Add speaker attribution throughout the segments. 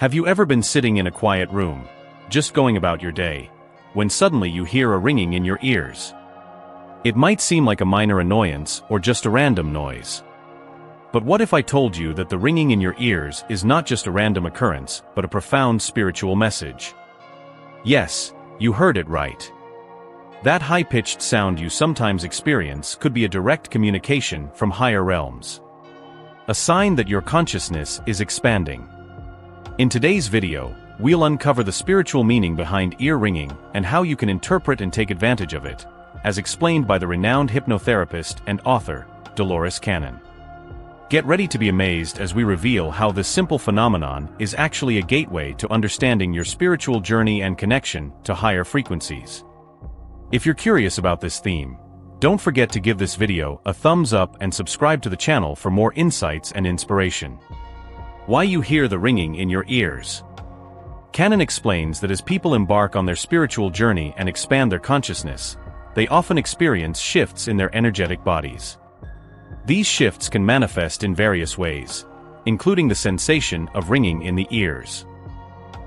Speaker 1: Have you ever been sitting in a quiet room, just going about your day, when suddenly you hear a ringing in your ears? It might seem like a minor annoyance or just a random noise. But what if I told you that the ringing in your ears is not just a random occurrence, but a profound spiritual message? Yes, you heard it right. That high-pitched sound you sometimes experience could be a direct communication from higher realms. A sign that your consciousness is expanding. In today's video, we'll uncover the spiritual meaning behind ear ringing and how you can interpret and take advantage of it, as explained by the renowned hypnotherapist and author, Dolores Cannon. Get ready to be amazed as we reveal how this simple phenomenon is actually a gateway to understanding your spiritual journey and connection to higher frequencies. If you're curious about this theme, don't forget to give this video a thumbs up and subscribe to the channel for more insights and inspiration. Why you hear the ringing in your ears. Cannon explains that as people embark on their spiritual journey and expand their consciousness, they often experience shifts in their energetic bodies. These shifts can manifest in various ways, including the sensation of ringing in the ears.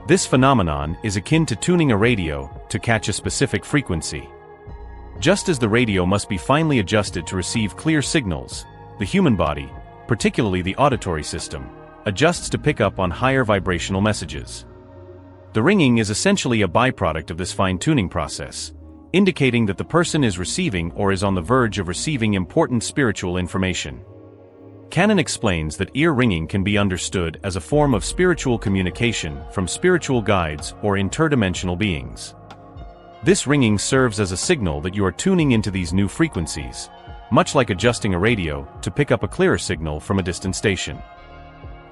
Speaker 1: This phenomenon is akin to tuning a radio to catch a specific frequency. Just as the radio must be finely adjusted to receive clear signals, the human body, particularly the auditory system, adjusts to pick up on higher vibrational messages. The ringing is essentially a byproduct of this fine-tuning process, indicating that the person is receiving or is on the verge of receiving important spiritual information. Cannon explains that ear ringing can be understood as a form of spiritual communication from spiritual guides or interdimensional beings. This ringing serves as a signal that you are tuning into these new frequencies, much like adjusting a radio to pick up a clearer signal from a distant station.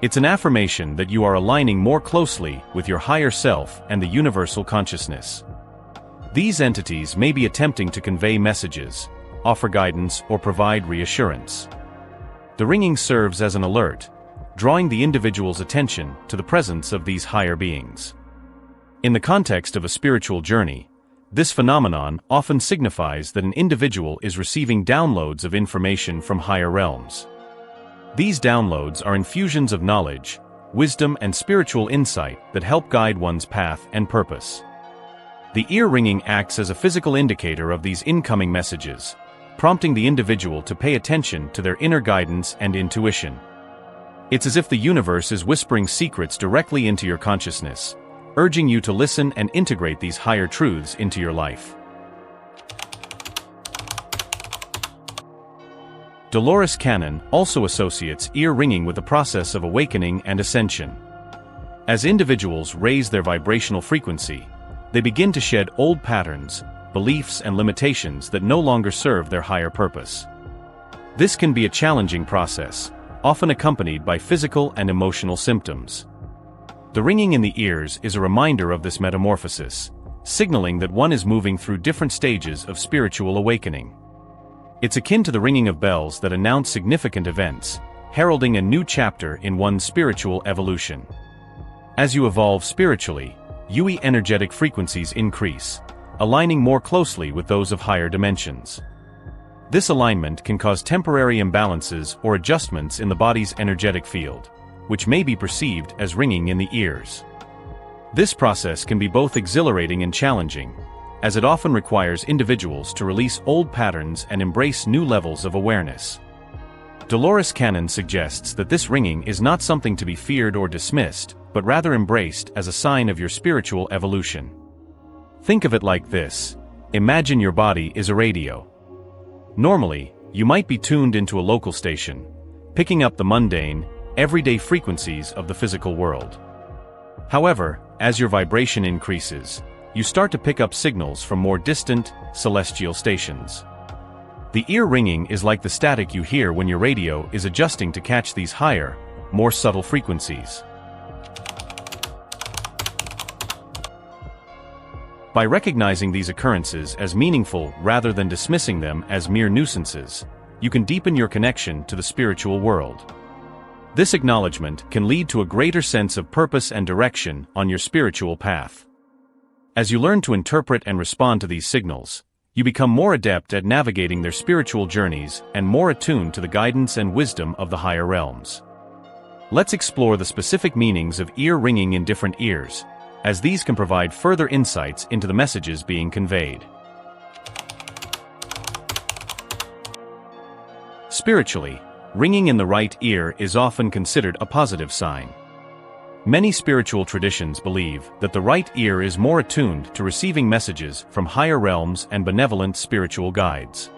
Speaker 1: It's an affirmation that you are aligning more closely with your higher self and the universal consciousness. These entities may be attempting to convey messages, offer guidance, or provide reassurance. The ringing serves as an alert, drawing the individual's attention to the presence of these higher beings. In the context of a spiritual journey, this phenomenon often signifies that an individual is receiving downloads of information from higher realms. These downloads are infusions of knowledge, wisdom, and spiritual insight that help guide one's path and purpose. The ear ringing acts as a physical indicator of these incoming messages, prompting the individual to pay attention to their inner guidance and intuition. It's as if the universe is whispering secrets directly into your consciousness, urging you to listen and integrate these higher truths into your life. Dolores Cannon also associates ear ringing with the process of awakening and ascension. As individuals raise their vibrational frequency, they begin to shed old patterns, beliefs, and limitations that no longer serve their higher purpose. This can be a challenging process, often accompanied by physical and emotional symptoms. The ringing in the ears is a reminder of this metamorphosis, signaling that one is moving through different stages of spiritual awakening. It's akin to the ringing of bells that announce significant events, heralding a new chapter in one's spiritual evolution. As you evolve spiritually, your energetic frequencies increase, aligning more closely with those of higher dimensions. This alignment can cause temporary imbalances or adjustments in the body's energetic field, which may be perceived as ringing in the ears. This process can be both exhilarating and challenging, as it often requires individuals to release old patterns and embrace new levels of awareness. Dolores Cannon suggests that this ringing is not something to be feared or dismissed, but rather embraced as a sign of your spiritual evolution. Think of it like this: imagine your body is a radio. Normally, you might be tuned into a local station, picking up the mundane, everyday frequencies of the physical world. However, as your vibration increases, you start to pick up signals from more distant, celestial stations. The ear ringing is like the static you hear when your radio is adjusting to catch these higher, more subtle frequencies. By recognizing these occurrences as meaningful rather than dismissing them as mere nuisances, you can deepen your connection to the spiritual world. This acknowledgement can lead to a greater sense of purpose and direction on your spiritual path. As you learn to interpret and respond to these signals, you become more adept at navigating their spiritual journeys and more attuned to the guidance and wisdom of the higher realms. Let's explore the specific meanings of ear ringing in different ears, as these can provide further insights into the messages being conveyed. Spiritually, ringing in the right ear is often considered a positive sign. Many spiritual traditions believe that the right ear is more attuned to receiving messages from higher realms and benevolent spiritual guides.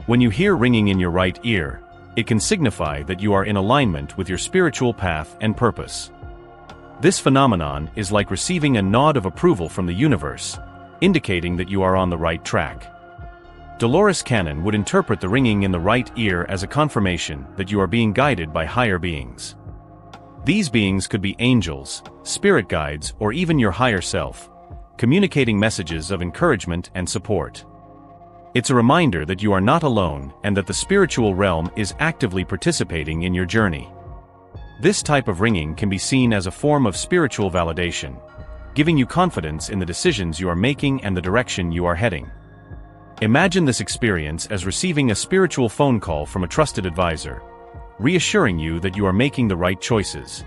Speaker 1: When you hear ringing in your right ear, it can signify that you are in alignment with your spiritual path and purpose. This phenomenon is like receiving a nod of approval from the universe, indicating that you are on the right track. Dolores Cannon would interpret the ringing in the right ear as a confirmation that you are being guided by higher beings. These beings could be angels, spirit guides, or even your higher self, communicating messages of encouragement and support. It's a reminder that you are not alone and that the spiritual realm is actively participating in your journey. This type of ringing can be seen as a form of spiritual validation, giving you confidence in the decisions you are making and the direction you are heading. Imagine this experience as receiving a spiritual phone call from a trusted advisor, reassuring you that you are making the right choices.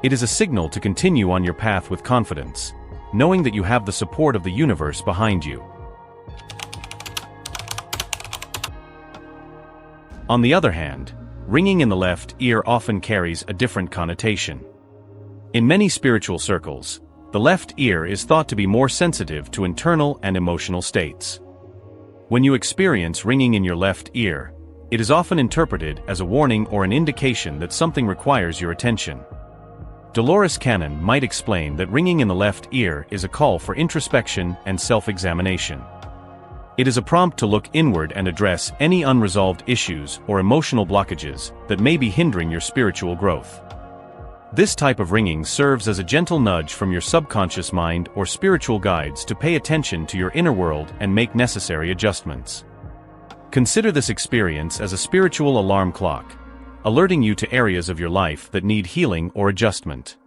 Speaker 1: It is a signal to continue on your path with confidence, knowing that you have the support of the universe behind you. On the other hand, ringing in the left ear often carries a different connotation. In many spiritual circles, the left ear is thought to be more sensitive to internal and emotional states. When you experience ringing in your left ear, it is often interpreted as a warning or an indication that something requires your attention. Dolores Cannon might explain that ringing in the left ear is a call for introspection and self-examination. It is a prompt to look inward and address any unresolved issues or emotional blockages that may be hindering your spiritual growth. This type of ringing serves as a gentle nudge from your subconscious mind or spiritual guides to pay attention to your inner world and make necessary adjustments. Consider this experience as a spiritual alarm clock, alerting you to areas of your life that need healing or adjustment.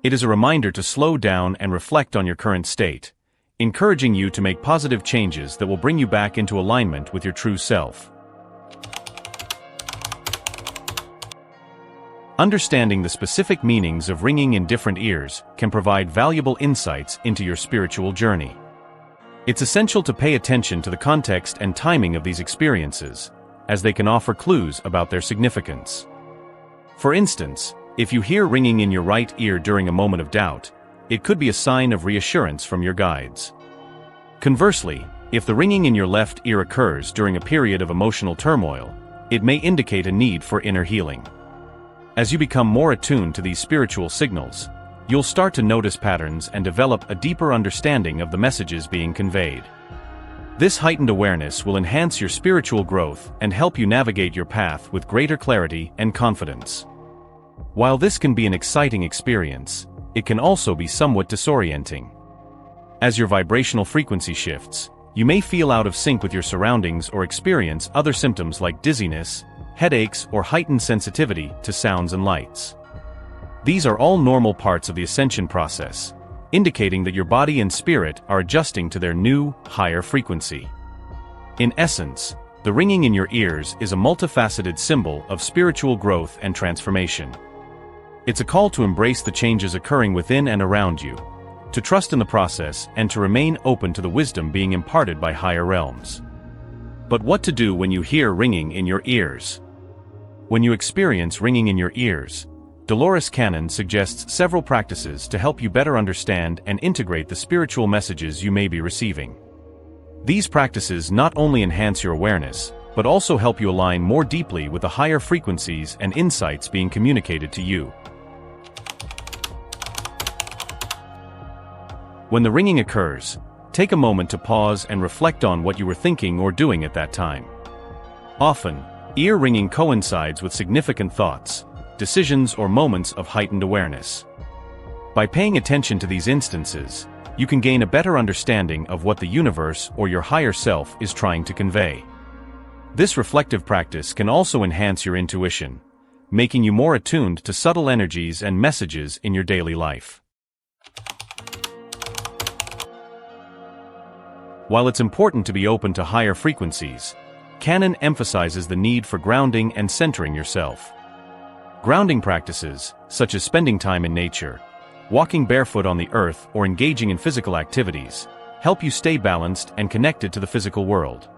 Speaker 1: It is a reminder to slow down and reflect on your current state, encouraging you to make positive changes that will bring you back into alignment with your true self. Understanding the specific meanings of ringing in different ears can provide valuable insights into your spiritual journey. It's essential to pay attention to the context and timing of these experiences, as they can offer clues about their significance. For instance, if you hear ringing in your right ear during a moment of doubt, it could be a sign of reassurance from your guides. Conversely, if the ringing in your left ear occurs during a period of emotional turmoil, it may indicate a need for inner healing. As you become more attuned to these spiritual signals, you'll start to notice patterns and develop a deeper understanding of the messages being conveyed. This heightened awareness will enhance your spiritual growth and help you navigate your path with greater clarity and confidence. While this can be an exciting experience, it can also be somewhat disorienting. As your vibrational frequency shifts, you may feel out of sync with your surroundings or experience other symptoms like dizziness, headaches, or heightened sensitivity to sounds and lights. These are all normal parts of the ascension process, indicating that your body and spirit are adjusting to their new, higher frequency. In essence, the ringing in your ears is a multifaceted symbol of spiritual growth and transformation. It's a call to embrace the changes occurring within and around you, to trust in the process and to remain open to the wisdom being imparted by higher realms. But what to do when you hear ringing in your ears? When you experience ringing in your ears, Dolores Cannon suggests several practices to help you better understand and integrate the spiritual messages you may be receiving. These practices not only enhance your awareness, but also help you align more deeply with the higher frequencies and insights being communicated to you. When the ringing occurs, take a moment to pause and reflect on what you were thinking or doing at that time. Often, ear ringing coincides with significant thoughts, decisions, or moments of heightened awareness. By paying attention to these instances, you can gain a better understanding of what the universe or your higher self is trying to convey. This reflective practice can also enhance your intuition, making you more attuned to subtle energies and messages in your daily life. While it's important to be open to higher frequencies, Cannon emphasizes the need for grounding and centering yourself. Grounding practices, such as spending time in nature, walking barefoot on the earth, or engaging in physical activities, help you stay balanced and connected to the physical world.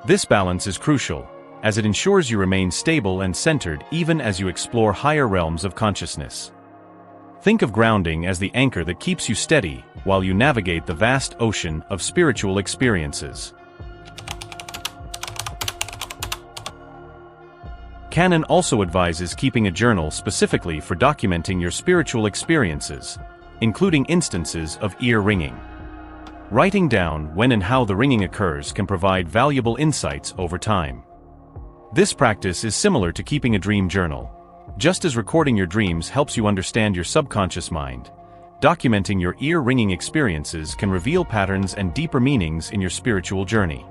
Speaker 1: This balance is crucial, as it ensures you remain stable and centered even as you explore higher realms of consciousness. Think of grounding as the anchor that keeps you steady while you navigate the vast ocean of spiritual experiences. Cannon also advises keeping a journal specifically for documenting your spiritual experiences, including instances of ear ringing. Writing down when and how the ringing occurs can provide valuable insights over time. This practice is similar to keeping a dream journal. Just as recording your dreams helps you understand your subconscious mind, documenting your ear-ringing experiences can reveal patterns and deeper meanings in your spiritual journey.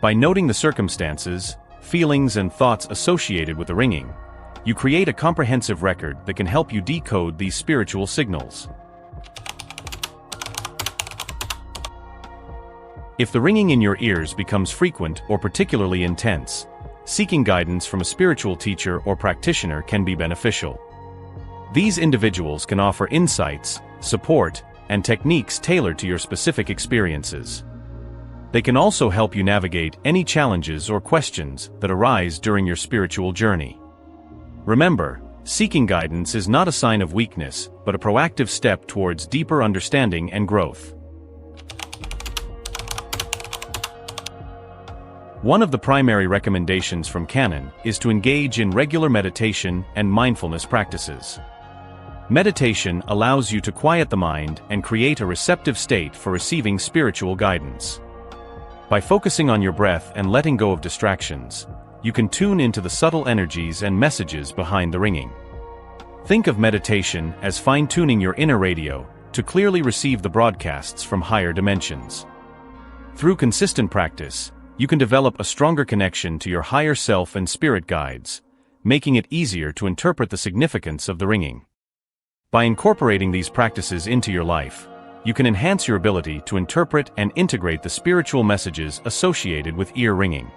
Speaker 1: By noting the circumstances, feelings, and thoughts associated with the ringing, you create a comprehensive record that can help you decode these spiritual signals. If the ringing in your ears becomes frequent or particularly intense, seeking guidance from a spiritual teacher or practitioner can be beneficial. These individuals can offer insights, support, and techniques tailored to your specific experiences. They can also help you navigate any challenges or questions that arise during your spiritual journey. Remember, seeking guidance is not a sign of weakness, but a proactive step towards deeper understanding and growth. One of the primary recommendations from Cannon is to engage in regular meditation and mindfulness practices. Meditation allows you to quiet the mind and create a receptive state for receiving spiritual guidance. By focusing on your breath and letting go of distractions, you can tune into the subtle energies and messages behind the ringing. Think of meditation as fine-tuning your inner radio to clearly receive the broadcasts from higher dimensions. Through consistent practice, you can develop a stronger connection to your higher self and spirit guides, making it easier to interpret the significance of the ringing. By incorporating these practices into your life, you can enhance your ability to interpret and integrate the spiritual messages associated with ear ringing.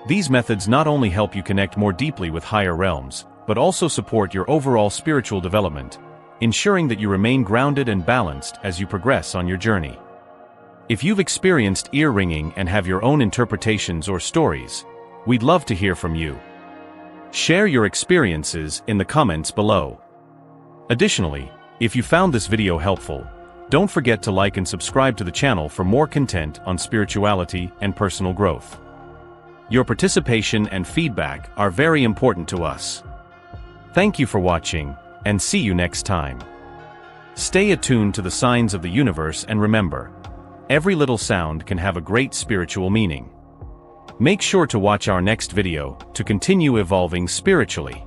Speaker 1: These methods not only help you connect more deeply with higher realms, but also support your overall spiritual development, ensuring that you remain grounded and balanced as you progress on your journey. If you've experienced ear ringing and have your own interpretations or stories, we'd love to hear from you. Share your experiences in the comments below. Additionally, if you found this video helpful, don't forget to like and subscribe to the channel for more content on spirituality and personal growth. Your participation and feedback are very important to us. Thank you for watching, and see you next time. Stay attuned to the signs of the universe and remember, every little sound can have a great spiritual meaning. Make sure to watch our next video to continue evolving spiritually.